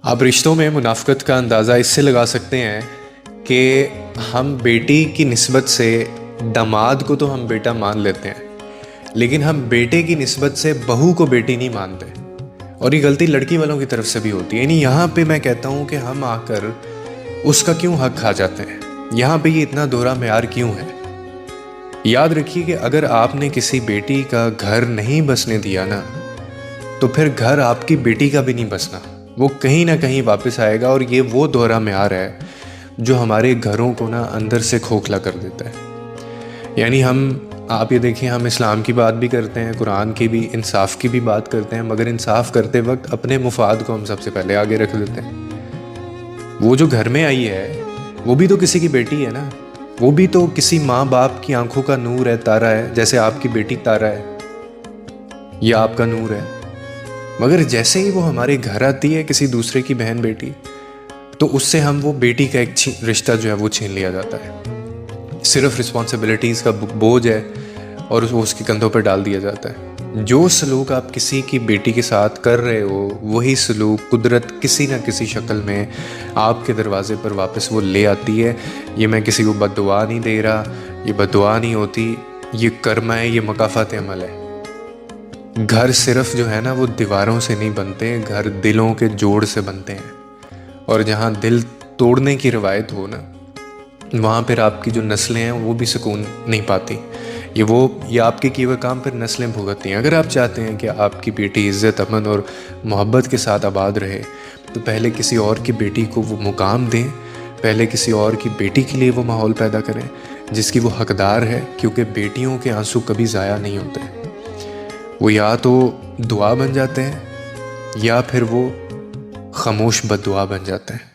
आप रिश्तों में मुनाफ़क़त का अंदाज़ा इससे लगा सकते हैं कि हम बेटी की निस्बत से दामाद को तो हम बेटा मान लेते हैं, लेकिन हम बेटे की निस्बत से बहू को बेटी नहीं मानते। और ये गलती लड़की वालों की तरफ से भी होती है। यानी यहाँ पे मैं कहता हूँ कि हम आकर उसका क्यों हक खा जाते हैं, यहाँ पे ये इतना दोहरा मेयार क्यों है। याद रखिए कि अगर आपने किसी बेटी का घर नहीं बसने दिया ना, तो फिर घर आपकी बेटी का भी नहीं बसना, वो कहीं ना कहीं वापस आएगा। और ये वो दोहरा मेयार है जो हमारे घरों को ना अंदर से खोखला कर देता है। यानी आप ये देखिए, हम इस्लाम की बात भी करते हैं, कुरान की भी, इंसाफ की भी बात करते हैं, मगर इंसाफ करते वक्त अपने मुफाद को हम सबसे पहले आगे रख देते हैं। वो जो घर में आई है वो भी तो किसी की बेटी है ना, वो भी तो किसी माँ बाप की आंखों का नूर है, तारा है, जैसे आपकी बेटी तारा है या आपका नूर है। मगर जैसे ही वो हमारे घर आती है किसी दूसरे की बहन बेटी, तो उससे हम वो बेटी का एक रिश्ता जो है वो छीन लिया जाता है। सिर्फ रिस्पॉन्सिबिलिटीज़ का बोझ है और उसके कंधों पर डाल दिया जाता है। जो सलूक आप किसी की बेटी के साथ कर रहे हो, वही सलूक कुदरत किसी न किसी शक्ल में आपके दरवाजे पर वापस वो ले आती है। ये मैं किसी को बद्दुआ नहीं दे रहा, ये बद्दुआ नहीं होती, ये कर्म है, ये मकाफ़ात अमल है। घर सिर्फ जो है ना वो दीवारों से नहीं बनते, घर दिलों के जोड़ से बनते हैं। और जहाँ दिल तोड़ने की रवायत हो ना, वहाँ पर आपकी जो नस्लें हैं वो भी सुकून नहीं पाती। ये आपके किए हुए काम पर नस्लें भुगतती हैं। अगर आप चाहते हैं कि आपकी बेटी इज़्ज़त, अमन और मोहब्बत के साथ आबाद रहे, तो पहले किसी और की बेटी को वो मुकाम दें, पहले किसी और की बेटी के लिए वो माहौल पैदा करें जिसकी वो हकदार है। क्योंकि बेटियों के आंसू कभी ज़ाया नहीं होते, वो या तो दुआ बन जाते हैं या फिर वो खामोश बद्दुआ बन जाते हैं।